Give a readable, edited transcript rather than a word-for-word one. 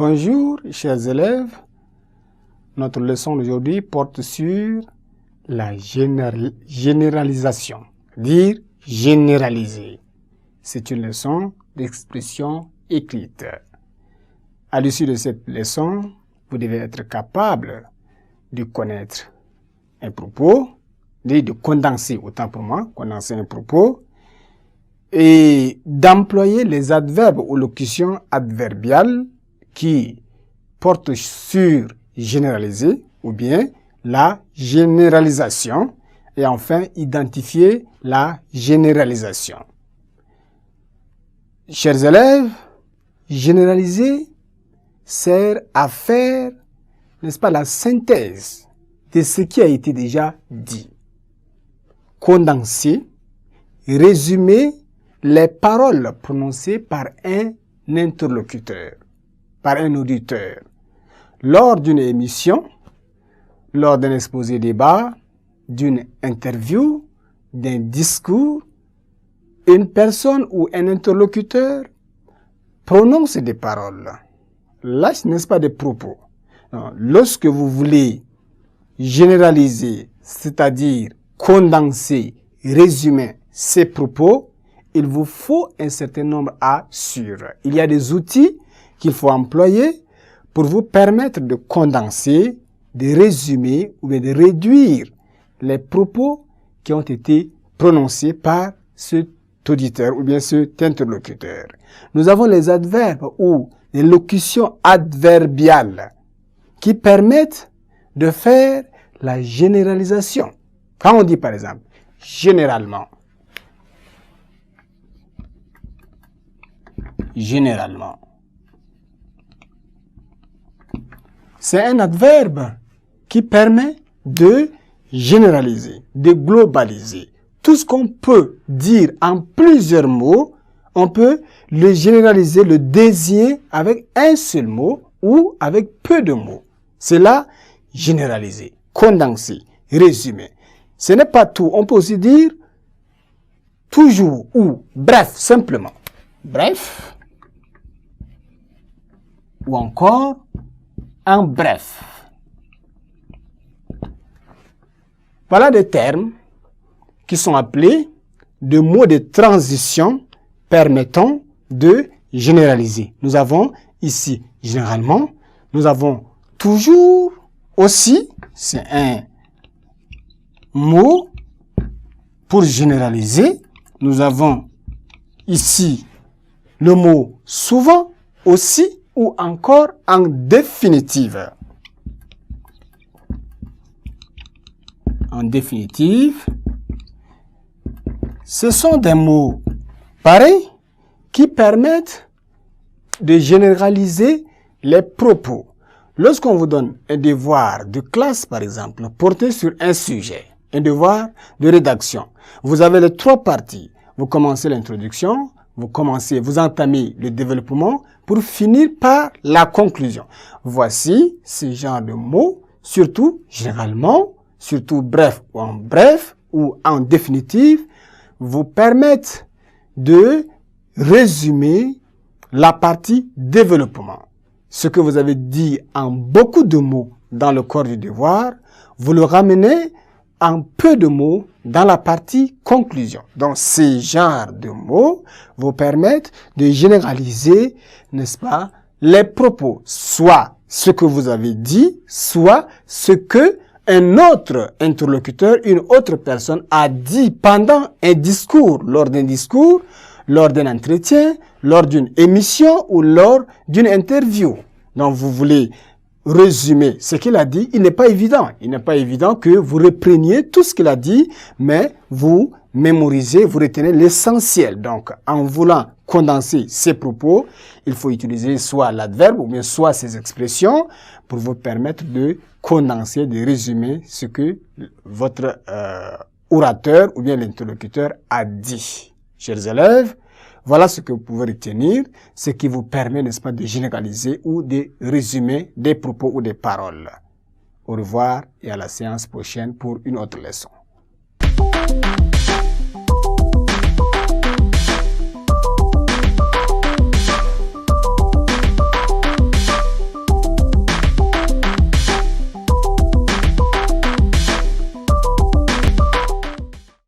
Bonjour, chers élèves. Notre leçon d'aujourd'hui porte sur la généralisation. Dire généraliser. C'est une leçon d'expression écrite. À l'issue de cette leçon, vous devez être capable de connaître un propos, de condenser, autant pour moi, condenser un propos, et d'employer les adverbes ou locutions adverbiales qui portent sur généraliser ou bien la généralisation, et enfin identifier la généralisation. Chers élèves, généraliser sert à faire, n'est-ce pas, la synthèse de ce qui a été déjà dit. Condenser, résumer les paroles prononcées par un interlocuteur, par un auditeur, lors d'une émission, lors d'un exposé débat, d'une interview, d'un discours. Une personne ou un interlocuteur prononce des paroles. Là, ce n'est pas des propos. Non, lorsque vous voulez généraliser, c'est-à-dire condenser, résumer ces propos, il vous faut un certain nombre à suivre. Il y a des outils qu'il faut employer pour vous permettre de condenser, de résumer ou bien de réduire les propos qui ont été prononcés par cet auditeur ou bien cet interlocuteur. Nous avons les adverbes ou les locutions adverbiales qui permettent de faire la généralisation. Quand on dit par exemple généralement, généralement, c'est un adverbe qui permet de généraliser, de globaliser. Tout ce qu'on peut dire en plusieurs mots, on peut le généraliser, le désigner avec un seul mot ou avec peu de mots. C'est là généraliser, condenser, résumer. Ce n'est pas tout. On peut aussi dire toujours ou bref, simplement. Bref. Ou encore en bref. Voilà des termes qui sont appelés de mots de transition permettant de généraliser. Nous avons ici généralement, nous avons toujours aussi, c'est un mot pour généraliser. Nous avons ici le mot souvent aussi ou encore en définitive. En définitive, ce sont des mots pareils qui permettent de généraliser les propos. Lorsqu'on vous donne un devoir de classe, par exemple, porté sur un sujet, un devoir de rédaction, vous avez les trois parties. Vous commencez l'introduction, vous entamez le développement pour finir par la conclusion. Voici ce genre de mots, surtout généralement, surtout bref ou en définitive, vous permettent de résumer la partie développement. Ce que vous avez dit en beaucoup de mots dans le corps du devoir, vous le ramenez en peu de mots dans la partie conclusion. Donc, ces genres de mots vous permettent de généraliser, n'est-ce pas, les propos, soit ce que vous avez dit, soit ce que un autre interlocuteur, une autre personne a dit pendant un discours, lors d'un entretien, lors d'une émission ou lors d'une interview. Donc, vous voulez résumer ce qu'il a dit, il n'est pas évident. Il n'est pas évident que vous repreniez tout ce qu'il a dit, mais vous mémorisez, vous retenez l'essentiel. Donc, en voulant condenser ces propos, il faut utiliser soit l'adverbe ou bien soit ces expressions pour vous permettre de condenser, de résumer ce que votre orateur ou bien l'interlocuteur a dit. Chers élèves, voilà ce que vous pouvez retenir, ce qui vous permet, n'est-ce pas, de généraliser ou de résumer des propos ou des paroles. Au revoir et à la séance prochaine pour une autre leçon.